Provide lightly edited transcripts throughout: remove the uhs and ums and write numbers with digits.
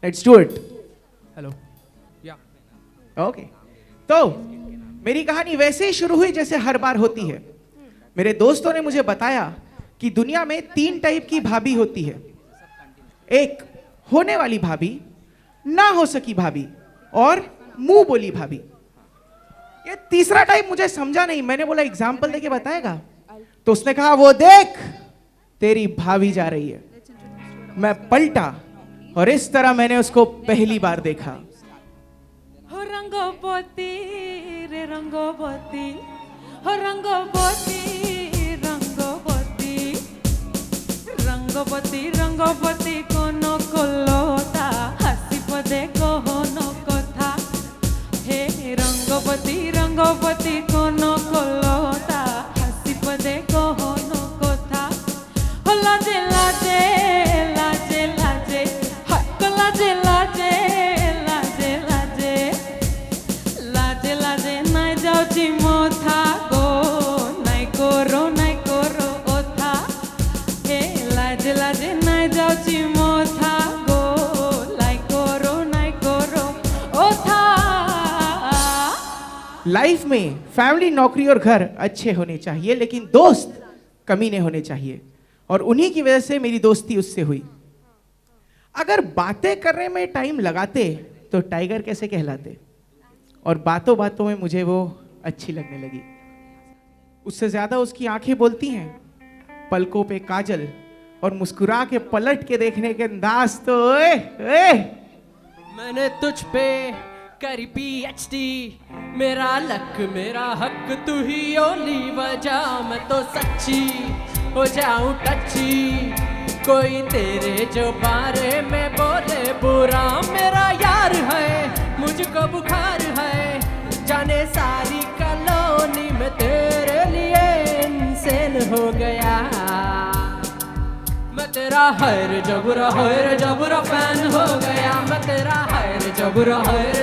Let's do it. Hello या okay, तो मेरी कहानी वैसे ही शुरू हुई जैसे हर बार होती है। मेरे दोस्तों ने मुझे बताया कि दुनिया में 3 टाइप की भाभी होती है। एक होने वाली भाभी, ना हो सकी भाभी और मुंह बोली भाभी। ये तीसरा टाइप मुझे समझा नहीं। मैंने बोला एग्जाम्पल देके बताएगा, तो उसने कहा वो देख तेरी भाभी जा रही है। मैं पलटा और इस तरह मैंने उसको पहली बार देखा। हो रंगोपति रे रंगोपति, हो रंगोपति रंगोपति, रंगोपति रंगोपति कोनो कोलोता हसी पदे कोनो कथा। हे रंगोपति रंगोपति कोनो कोलोता हसी पदे कोनो कथा। हो लाजे लाजे लाजे लाजे, हाय को लाजे लाजे लाजे लाजे, लाजे लाजे नाइ जाउची मोथा गो, नाइ करो ओथा। हे लाजे लाजे नाइ जाउची मोथा गो, लाई करो ओथा। लाइफ में फैमिली, नौकरी और घर अच्छे होने चाहिए, लेकिन दोस्त कमीने होने चाहिए। और उन्हीं की वजह से मेरी दोस्ती उससे हुई। अगर बातें करने में टाइम लगाते तो टाइगर कैसे कहलाते। और बातों बातों में मुझे वो अच्छी लगने लगी। उससे ज्यादा उसकी आंखें बोलती हैं, पलकों पे काजल और मुस्कुरा के पलट के देखने के अंदाज तो ओए ओए। मैंने तुझ पे करी PhD, मेरा लक मेरा हक तू ही ओली वजह। मैं तो सच्ची हो जाऊं टच्ची, कोई तेरे जो बारे में बोले बुरा। मेरा यार है मुझको बुखार है, जाने सारी कॉलोनी में तेरे लिए इंसान हो गया। मैं तेरा हैर जबरा फैन हो गया। मैं तेरा हैर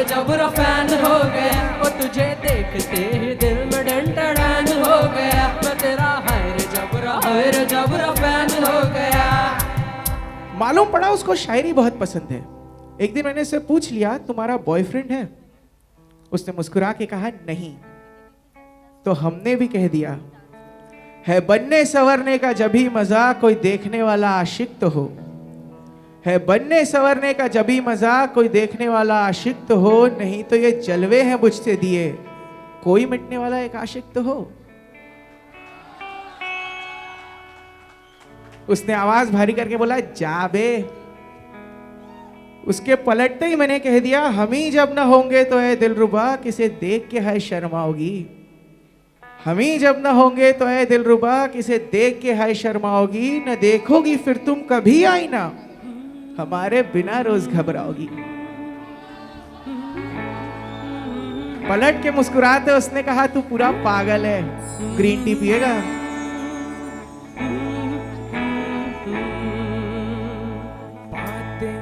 जबरा फैन हो गया। वो तुझे देखते ही दिल में डंडन हो गया। मैं तेरा हैर जबरा फैन हो गया। मालूम पड़ा उसको शायरी बहुत पसंद है। एक दिन मैंने उससे पूछ लिया तुम्हारा बॉयफ्रेंड है? उसने मुस्कुरा के कहा नहीं। तो हमने भी कह दिया है बनने संवरने का जभी मजा, कोई देखने वाला आशिक तो हो। है बनने संवरने का जभी मजा, कोई देखने वाला आशिक तो हो। नहीं तो ये जलवे हैं बुझते दिए, कोई मिटने वाला एक आशिक तो हो। उसने आवाज भारी करके बोला जा बे। उसके पलटते ही मैंने कह दिया हम ही जब ना होंगे तो ऐ दिलरुबा, किसे देख के है शर्माओगी। हम ही जब न होंगे तो ऐ दिलरुबा, किसे देख के हाय शर्माओगी। न देखोगी फिर तुम कभी आईना, हमारे बिना रोज घबराओगी। पलट के मुस्कुराते उसने कहा तू पूरा पागल है, ग्रीन टी पिएगा? बातें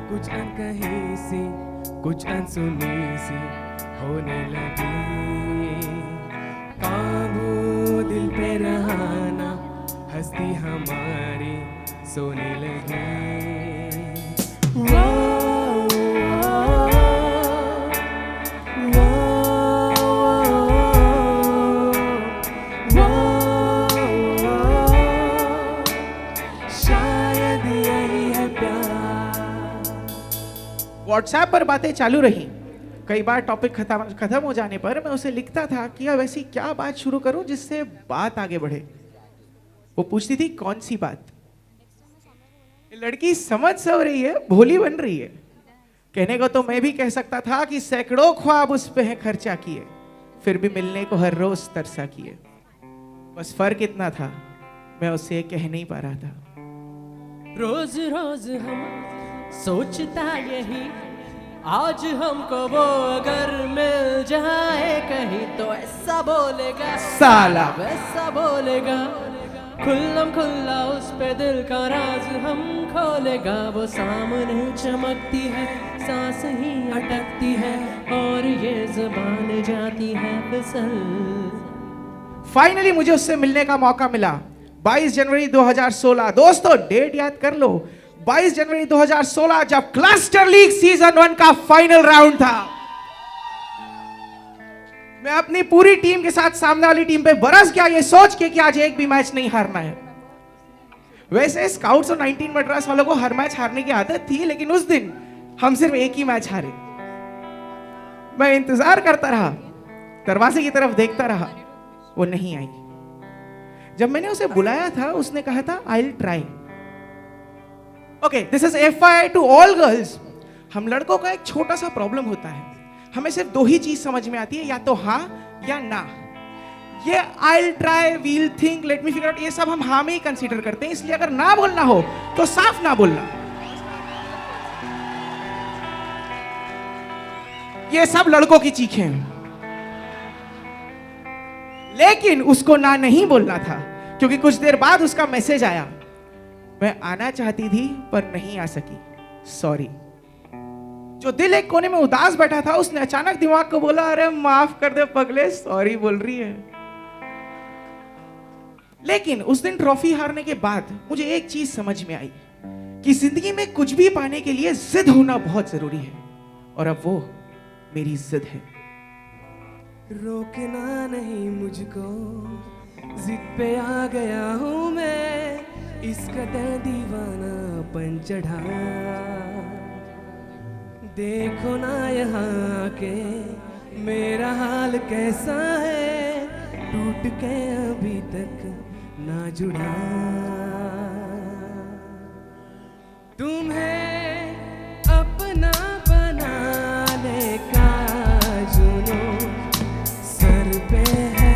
कुछ अनकही सी, कुछ अनसुनी सी होने लगी। काबू दिल पे रहाना, हस्ती हमारी सोने लगी। शायद यही है प्यार। व्हाट्सएप पर बातें चालू रही। कई बार टॉपिक खत्म हो जाने पर मैं उसे लिखता था कि अब ऐसी क्या बात शुरू करूं जिससे बात आगे बढ़े। वो पूछती थी कौन सी बात। लड़की समझ सब रही है, भोली बन रही है। कहने को तो मैं भी कह सकता था कि सैकड़ों ख्वाब उस पे हैं खर्चा किए, फिर भी मिलने को हर रोज तरसा किए। बस फर्क इतना था, मैं उसे कह नहीं पा रहा था। रोज रोज हम सोचता यही, आज हमको वो अगर मिल जाए कहीं तो ऐसा बोलेगा साला, वैसा बोलेगा। खुल्लम खुल्ला उस पे दिल का राज हम खोलेगा। वो सामने चमकती है, सांस ही अटकती है और ये जुबान जाती है फिसल। फाइनली मुझे उससे मिलने का मौका मिला। 22 जनवरी 2016। दोस्तों डेट याद कर लो, 22 जनवरी 2016 जब क्लस्टर लीग सीजन 1 का फाइनल राउंड था। मैं अपनी पूरी टीम के साथ सामने वाली टीम पे बरस गया ये सोच के कि आज एक भी मैच नहीं हारना है। वैसे स्काउट्स और 19 मद्रास वालों को हर मैच हारने की आदत थी, लेकिन उस दिन हम सिर्फ एक ही मैच हारे। मैं इंतजार करता रहा, दरवाजे की तरफ देखता रहा, वो नहीं आई। जब मैंने उसे बुलाया था उसने कहा था I will try. Okay, this is FII to all girls. हम लड़कों का एक छोटा सा प्रॉब्लम होता है, हमें सिर्फ दो ही चीज समझ में आती है, या तो हाँ या ना। ये I will try, we'll think, let me figure out, ये सब हम हाँ में ही कंसीडर करते हैं। इसलिए अगर ना बोलना हो तो साफ ना बोलना। ये सब लड़कों की चीखें हैं। लेकिन उसको ना नहीं बोलना था, क्योंकि कुछ देर बाद उसका मैसेज आया, मैं आना चाहती थी पर नहीं आ सकी, सॉरी। जो दिल एक कोने में उदास बैठा था उसने अचानक दिमाग को बोला, अरे माफ कर दे पगले, सॉरी बोल रही है। लेकिन उस दिन ट्रॉफी हारने के बाद मुझे एक चीज समझ में आई कि जिंदगी में कुछ भी पाने के लिए जिद होना बहुत जरूरी है, और अब वो मेरी जिद है। रोकना नहीं मुझको, जिद पे आ गया हूं मैं, इस कदर दीवानापन चढ़ा। देखो ना यहाँ के मेरा हाल कैसा है, टूट के अभी तक ना जुड़ा। तुम्हें अपना बनाने का जुनून सर पे है,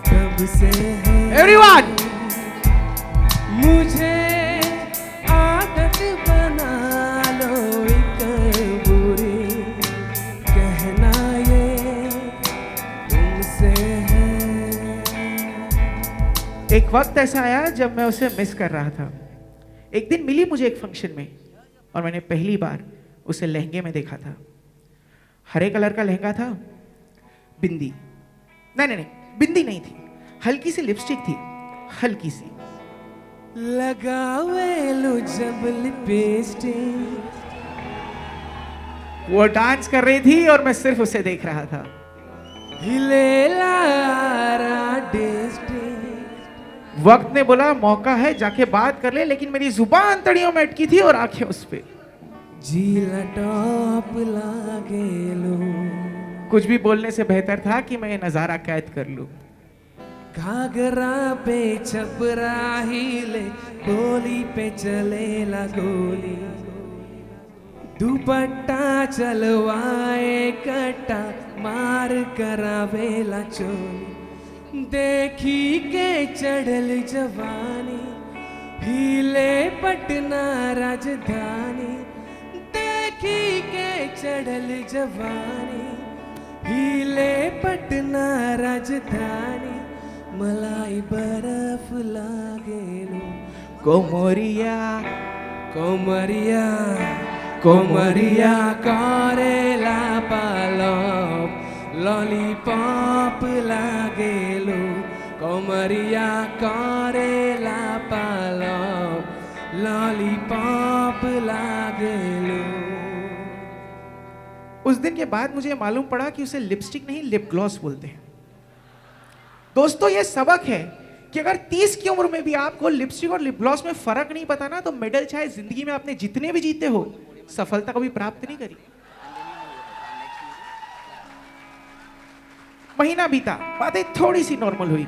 कब से है। एवरीवन, मुझे आदत बना लो एक बुरी, कहना ये तुमसे है। एक वक्त ऐसा आया जब मैं उसे मिस कर रहा था। एक दिन मिली मुझे एक फंक्शन में, और मैंने पहली बार उसे लहंगे में देखा था। हरे कलर का लहंगा था, बिंदी नहीं, बिंदी नहीं थी, हल्की सी लिपस्टिक थी, हल्की सी। लगावे लो जब लिपस्टिक, वो डांस कर रही थी और मैं सिर्फ उसे देख रहा था। हिले लारा डिस्ट्रिक्ट। वक्त ने बोला मौका है, जाके बात कर ले, लेकिन मेरी जुबान तड़ियों में अटकी थी और आंखें उस पे। जीला टॉप लागे लो। कुछ भी बोलने से बेहतर था कि मैं ये नजारा कैद कर लूं। घाघरा पे छपरा हिले, गोली पे चलेला गोली, दुपट्टा चलवाए कट्टा, मार करावेला चोली। देखी के चढ़ल जवानी, हिले पटना राजधानी। देखी के चढ़ल जवानी, हिले पटना राजधानी। मलाई बर्फ लागेलो, कोमोरिया कोमरिया कोमरिया करेला पालप, लॉलीपॉप लागेलो। कोमरिया करेला पालप, लॉलीपॉप लागेलो। उस दिन के बाद मुझे मालूम पड़ा कि उसे लिपस्टिक नहीं लिप ग्लॉस बोलते हैं। दोस्तों, ये सबक है कि अगर 30 की उम्र में भी आपको लिपस्टिक और लिप ग्लॉस में फर्क नहीं पता ना, तो मेडल चाहे जिंदगी में आपने जितने भी जीते हो, सफलता कभी प्राप्त नहीं करी। महीना बीता, बातें थोड़ी सी नॉर्मल हुई,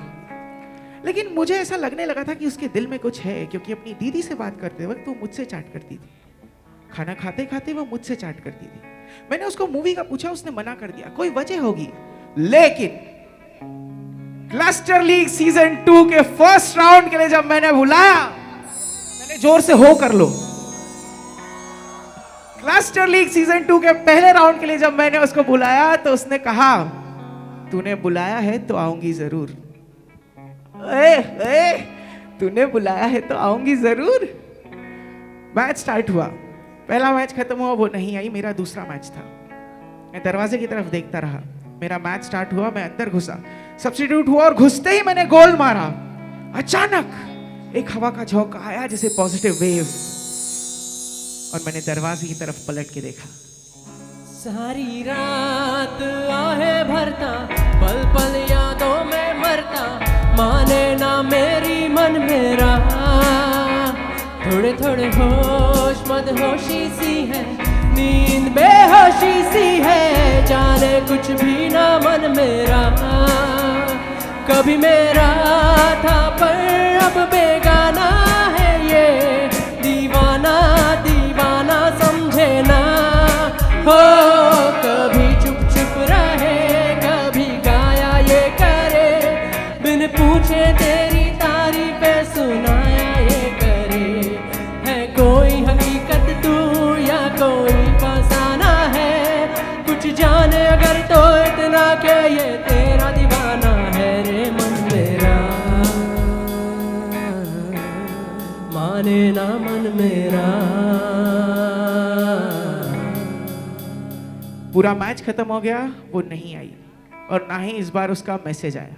लेकिन मुझे ऐसा लगने लगा था कि उसके दिल में कुछ है, क्योंकि अपनी दीदी से बात करते वक्त वो मुझसे चैट करती थी, खाना खाते खाते वो मुझसे चैट करती थी। मैंने उसको मूवी का पूछा, उसने मना कर दिया, कोई वजह होगी। लेकिन क्लस्टर लीग सीजन 2 के फर्स्ट राउंड के लिए जब मैंने बुलाया, मैंने जोर से हो कर लो। क्लस्टर लीग सीजन 2 के पहले राउंड के लिए जब मैंने उसको बुलाया तो उसने कहा, तूने बुलाया है तो आऊंगी जरूर। तूने बुलाया है तो आऊंगी जरूर। मैच स्टार्ट हुआ, पहला मैच खत्म हुआ, वो नहीं आई, मेरा दूसरा मैच था। मैं दरवाजे की तरफ देखता रहा, मेरा मैच स्टार्ट हुआ, मैं अंदर घुसा, सब्स्टिट्यूट हुआ और घुसते ही मैंने गोल मारा। अचानक एक हवा का झोंका आया जैसे पॉजिटिव वेव, और मैंने दरवाजे की तरफ पलट के देखा। सारी रात आहे भरता, पल पल यादों में मरता, माने ना मेरी मन मेरा। थोड़े थोड़े होश मदहोशी सी है, नींद बेहोशी सी है, जाने कुछ भी ना मन मेरा। कभी मेरा था पर अब बेगाना है ये, दीवाना दीवाना समझे ना। हो कभी चुप चुप रहे, कभी गाया ये करे, बिन पूछे तेरी तारीफें सुनाया ये करे। है कोई हकीकत तू या कोई फसाना है, कुछ जाने अगर तो इतना के ये तेरा दीवाना है रे मन मेरा। माने ना मन मेरा। पूरा मैच खत्म हो गया, वो नहीं आई और ना ही इस बार उसका मैसेज आया।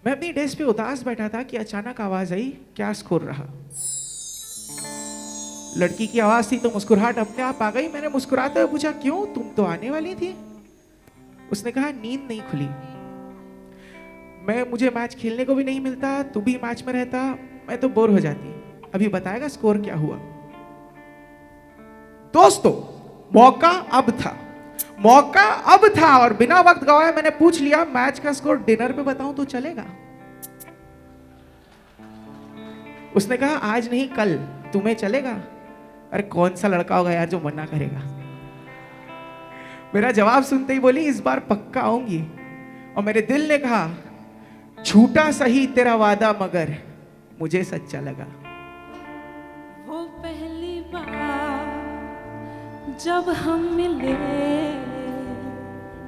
मैं अपनी डेस्क पे उदास बैठा था कि अचानक आवाज आई, क्या स्कोर रहा। लड़की की आवाज थी तो मुस्कुराहट अपने आप आ गई। मैंने मुस्कुराते हुए पूछा, क्यों, तुम तो आने वाली थी। उसने कहा, नींद नहीं खुली। मुझे मैच खेलने को भी नहीं मिलता, तू भी मैच में रहता, मैं तो बोर हो जाती। अभी बताएगा स्कोर क्या हुआ। दोस्तों, मौका अब था, मौका अब था, और बिना वक्त गवाए मैंने पूछ लिया, मैच का स्कोर डिनर पे बताऊं तो चलेगा। उसने कहा, आज नहीं कल, तुम्हें चलेगा। अरे कौन सा लड़का होगा यार जो मना करेगा। मेरा जवाब सुनते ही बोली, इस बार पक्का आऊंगी। और मेरे दिल ने कहा, झूठा सही तेरा वादा मगर मुझे सच्चा लगा। वो पहली बार जब हम मिले,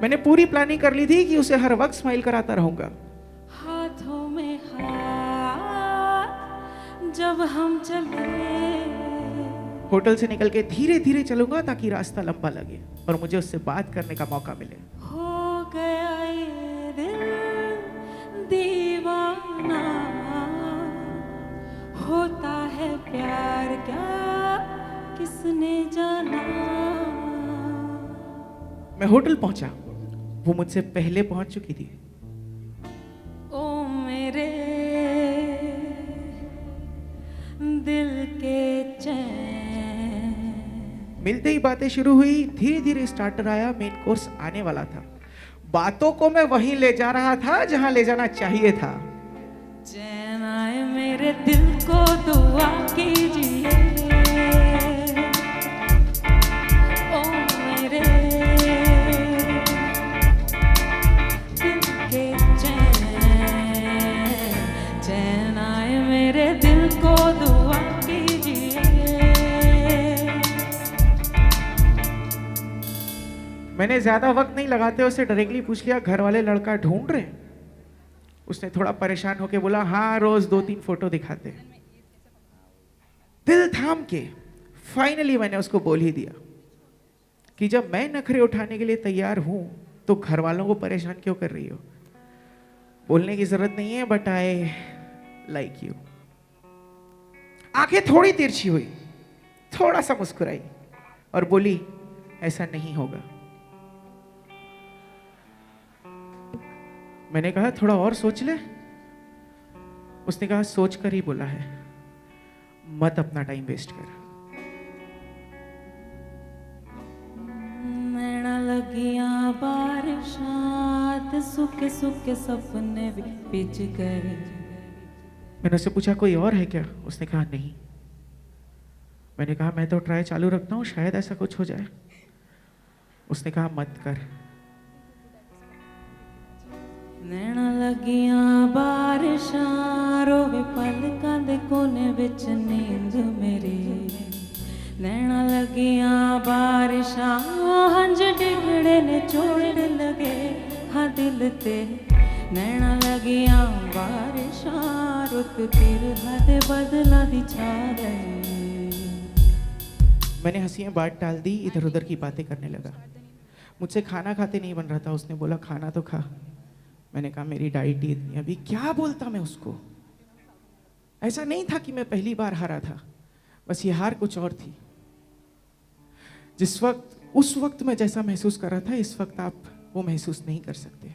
मैंने पूरी प्लानिंग कर ली थी कि उसे हर वक्त स्माइल कराता रहूंगा। हाथों में हाथ जब हम चले, होटल से निकल के धीरे धीरे चलूंगा ताकि रास्ता लंबा लगे और मुझे उससे बात करने का मौका मिले। हो गया ये दिल दीवाना, होता है प्यार क्या किसने जाना। मैं होटल पहुंचा, वो मुझसे पहले पहुंच चुकी थी। ओ मेरे दिल के चैन। मिलते ही बातें शुरू हुई, धीरे धीरे स्टार्टर आया, मेन कोर्स आने वाला था। बातों को मैं वहीं ले जा रहा था जहां ले जाना चाहिए था। चैन आए मेरे दिल को दुआ कीजिए, ओ मेरे दिल के चैन। चैन आए मेरे दिल को दुआ कीजिए। मैंने ज्यादा वक्त नहीं लगाते उसे डायरेक्टली पूछ लिया, घर वाले लड़का ढूंढ रहे हैं। उसने थोड़ा परेशान होकर बोला, हाँ रोज 2-3 फोटो दिखाते। दिल थाम के फाइनली मैंने उसको बोल ही दिया कि जब मैं नखरे उठाने के लिए तैयार हूं तो घर वालों को परेशान क्यों कर रही हो। बोलने की जरूरत नहीं है, बट आई लाइक यू। आंखें थोड़ी तिरछी हुई, थोड़ा सा मुस्कुराई और बोली, ऐसा नहीं होगा। मैंने कहा, थोड़ा और सोच ले। उसने कहा, सोच कर ही बोला है, मत अपना टाइम वेस्ट कर। नैना लगियां बारिशां, सुखे सुखे सपने भी पिच गए। मैंने उससे पूछा, कोई और है क्या। उसने कहा, नहीं। मैंने कहा, मैं तो ट्राई चालू रखता हूँ, शायद ऐसा कुछ हो जाए। उसने कहा, मत कर। नैना लगियां बारिशां, रोवे पलकां दे कोने विच नींद मेरी। नैना लगियां बारिशां, हंज डिगड़े ने चोड़ लगे हाँ दिल ते। नैना लगियां बारिशां, रुत तिरहा ते बदला दी छा गई। मैंने हंसियां बात टाल दी, इधर उधर की बातें करने लगा। मुझसे खाना खाते नहीं बन रहा था। उसने बोला, खाना तो खा। मैंने कहा, मेरी डाइट ही इतनी। अभी क्या बोलता मैं उसको। ऐसा नहीं था कि मैं पहली बार हारा था, बस ये हार कुछ और थी। उस वक्त मैं जैसा महसूस कर रहा था, इस वक्त आप वो महसूस नहीं कर सकते।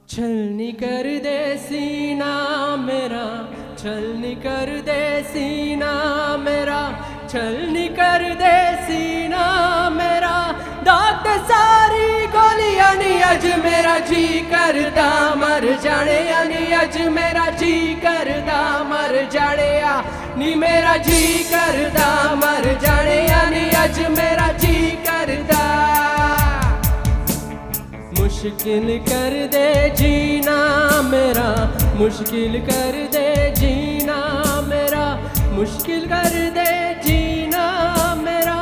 छलनी कर दे सीना मेरा, छलनी कर दे सीना मेरा, छलनी कर दे सीना मेरा, दाग सारी गोलियां नी अज मेरा जी करदा मर जाने नी, अज मेरा जी करदा मर जाने नी, मेरा जी करदा मर जाने नी, अज मेरा जी करदा। मुश्किल कर दे जीना मेरा, मुश्किल कर दे जीना मेरा, मुश्किल कर दे जीना मेरा,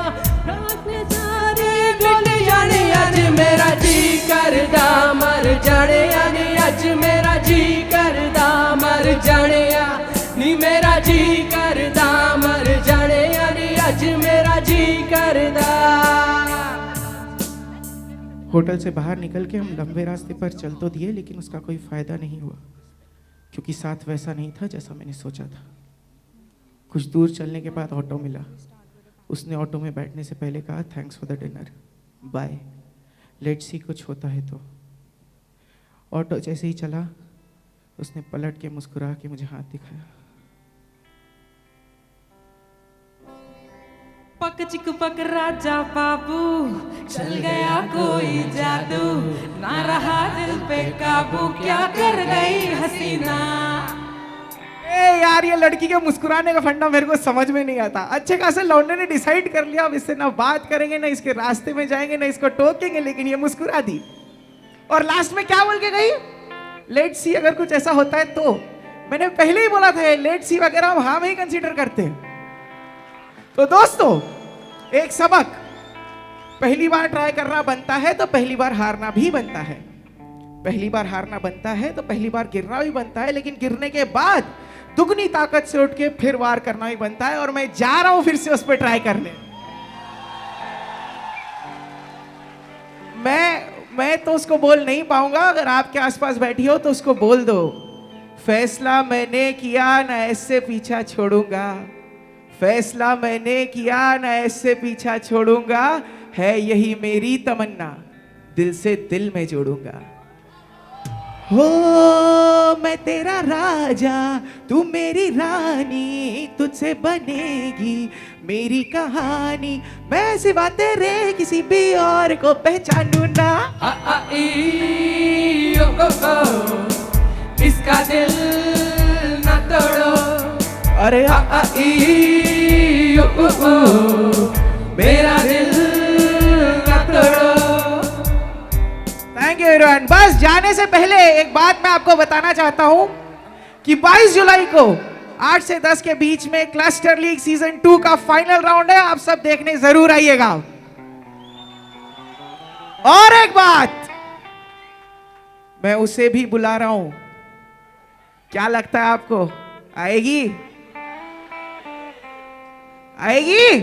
रात ने सारी गोलियां नी अज मेरा जी करदा मर जाने नी, अज मेरा जी करदा मर जाने नी, मेरा जी करदा मर जाने नी, अज मेरा जी करदा। होटल से बाहर निकल के हम लंबे रास्ते पर चल तो दिए, लेकिन उसका कोई फायदा नहीं हुआ, क्योंकि साथ वैसा नहीं था जैसा मैंने सोचा था। कुछ दूर चलने के बाद ऑटो मिला। उसने ऑटो में बैठने से पहले कहा, thanks for the dinner, bye, let's see कुछ होता है तो। ऑटो जैसे ही चला, उसने पलट के मुस्कुरा के मुझे हाथ दिखाया। पक चिक पक राजा बाबू, चल गया कोई जादू, ना रहा दिल पे काबू, क्या कर गई हसीना। ए यार, ये लड़की के मुस्कुराने का फंडा मेरे को समझ में नहीं आता। अच्छे खासे लौंडे ने डिसाइड कर लिया, अब इससे ना बात करेंगे, ना इसके रास्ते में जाएंगे, ना इसको टोकेंगे, लेकिन ये मुस्कुरा दी। और लास्ट में क्या बोल के गई? लेट्स सी, अगर कुछ ऐसा होता है तो। मैंने पहले ही बोला था, लेट्स सी वगैरह हम हाँ में ही कंसीडर करते हैं। तो दोस्तों, एक सबक, पहली बार ट्राई करना बनता है तो पहली बार हारना भी बनता है। पहली बार हारना बनता है तो पहली बार गिरना भी बनता है, लेकिन गिरने के बाद दुगनी ताकत से उठ के फिर वार करना भी बनता है। और मैं जा रहा हूं फिर से उस पर ट्राई करने। मैं तो उसको बोल नहीं पाऊंगा, अगर आपके आसपास बैठी हो तो उसको बोल दो, फैसला मैंने किया ना ऐसे पीछा छोड़ूंगा, फैसला मैंने किया ना ऐसे पीछा छोड़ूंगा, है यही मेरी तमन्ना, दिल से दिल में जोड़ूंगा। हो मैं तेरा राजा, तू मेरी रानी, तुझसे बनेगी मेरी कहानी, मैं सिवा तेरे किसी भी और को पहचानू ना। इसका दिल न तोड़ो, अरे मेरा दिल न तोड़ो। Thank you everyone. बस जाने से पहले एक बात मैं आपको बताना चाहता हूं कि 22 जुलाई को 8 से 10 के बीच में क्लस्टर लीग सीजन 2 का फाइनल राउंड है, आप सब देखने जरूर आइएगा। और एक बात, मैं उसे भी बुला रहा हूं, क्या लगता है आपको, आएगी? आएगी?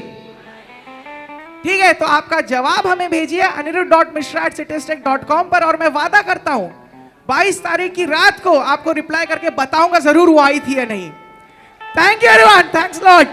ठीक है, तो आपका जवाब हमें भेजिए anirudh.mishra@citystech.com पर, और मैं वादा करता हूं 22 तारीख की रात को आपको रिप्लाई करके बताऊंगा जरूर वो आई थी या नहीं। Thank you everyone, thanks lot.